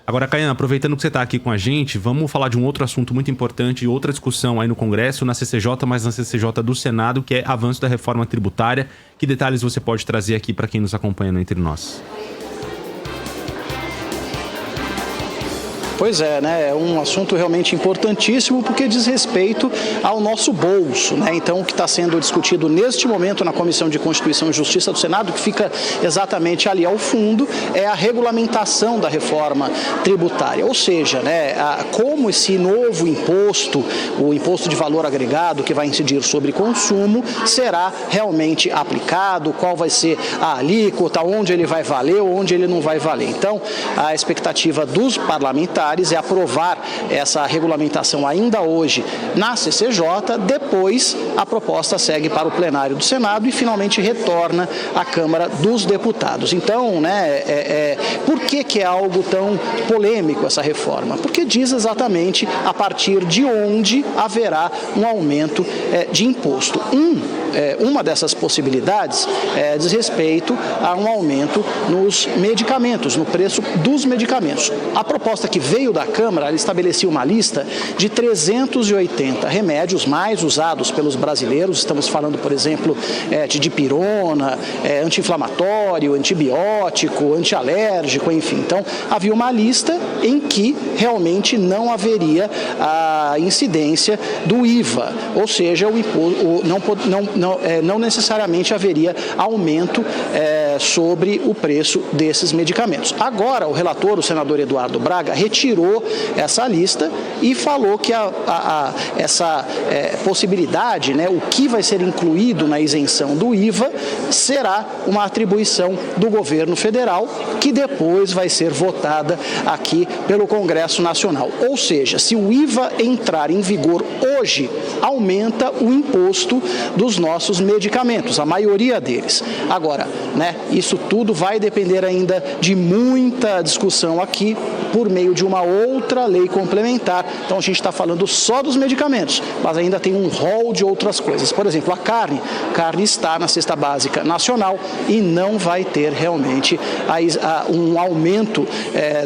Agora, Caian, aproveitando que você está aqui com a gente, vamos falar de um outro assunto muito importante, outra discussão aí no Congresso, na CCJ, mas na CCJ do Senado, que é avanço da reforma tributária. Que detalhes você pode trazer aqui para quem nos acompanha no Entre Nós? Pois é, né? É um assunto realmente importantíssimo porque diz respeito ao nosso bolso, né? Então, o que está sendo discutido neste momento na Comissão de Constituição e Justiça do Senado, que fica exatamente ali ao fundo, é a regulamentação da reforma tributária. Ou seja, né, como esse novo imposto, o imposto de valor agregado que vai incidir sobre consumo, será realmente aplicado, qual vai ser a alíquota, onde ele vai valer ou onde ele não vai valer. Então, a expectativa dos parlamentares é aprovar essa regulamentação ainda hoje na CCJ, depois a proposta segue para o plenário do Senado e finalmente retorna à Câmara dos Deputados. Então, né, por que é algo tão polêmico essa reforma? Porque diz exatamente a partir de onde haverá um aumento de imposto. Uma dessas possibilidades diz respeito a um aumento nos medicamentos, no preço dos medicamentos. A proposta que veio da Câmara, ela estabelecia uma lista de 380 remédios mais usados pelos brasileiros. Estamos falando, por exemplo, de dipirona, anti-inflamatório, antibiótico, antialérgico, enfim. Então, havia uma lista em que realmente não haveria a incidência do IVA, ou seja, não necessariamente haveria aumento sobre o preço desses medicamentos. Agora, o relator, o senador Eduardo Braga, retirou essa lista e falou que essa possibilidade, né, o que vai ser incluído na isenção do IVA, será uma atribuição do governo federal, que depois vai ser votada aqui pelo Congresso Nacional. Ou seja, se o IVA entrar em vigor hoje, aumenta o imposto dos nossos medicamentos, a maioria deles. Agora, né, isso tudo vai depender ainda de muita discussão aqui por meio de uma outra lei complementar. Então a gente está falando só dos medicamentos, mas ainda tem um rol de outras coisas. Por exemplo, a carne está na cesta básica nacional e não vai ter realmente um aumento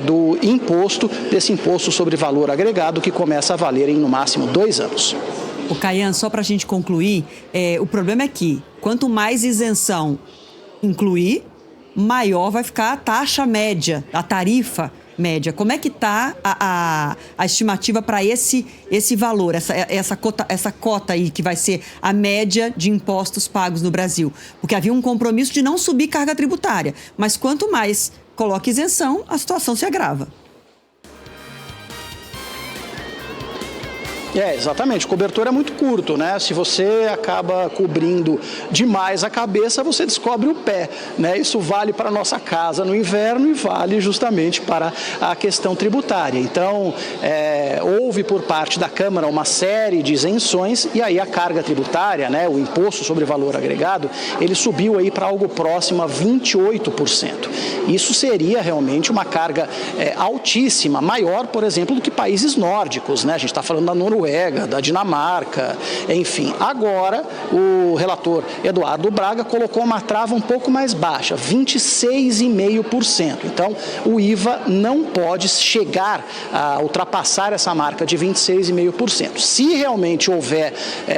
do imposto, desse imposto sobre valor agregado que começa a valer em no máximo 2 anos. O Caian, só para a gente concluir, o problema é que quanto mais isenção incluir, maior vai ficar a taxa média, a tarifa média. Como é que está a estimativa para esse valor, essa cota aí que vai ser a média de impostos pagos no Brasil? Porque havia um compromisso de não subir carga tributária, mas quanto mais coloca isenção, a situação se agrava. Exatamente. O cobertor é muito curto, né? Se você acaba cobrindo demais a cabeça, você descobre o pé, né? Isso vale para a nossa casa no inverno e vale justamente para a questão tributária. Então, houve por parte da Câmara uma série de isenções e aí a carga tributária, né? O imposto sobre valor agregado, ele subiu aí para algo próximo a 28%. Isso seria realmente uma carga altíssima, maior, por exemplo, do que países nórdicos, né? A gente está falando da Noruega, da Dinamarca, enfim. Agora, o relator Eduardo Braga colocou uma trava um pouco mais baixa, 26,5%. Então, o IVA não pode chegar a ultrapassar essa marca de 26,5%. Se realmente houver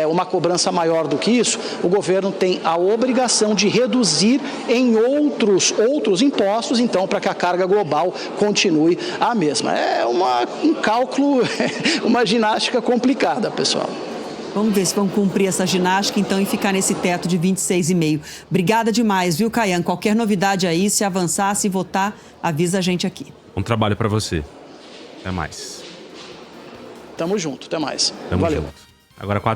uma cobrança maior do que isso, o governo tem a obrigação de reduzir em outros impostos, então, para que a carga global continue a mesma. É um cálculo, uma ginástica complicada, pessoal. Vamos ver se vão cumprir essa ginástica, então, e ficar nesse teto de 26,5%. Obrigada demais, viu, Caian? Qualquer novidade aí, se avançar, se votar, avisa a gente aqui. Bom trabalho para você. Até mais. Tamo junto, até mais. Tamo Valeu. junto. Agora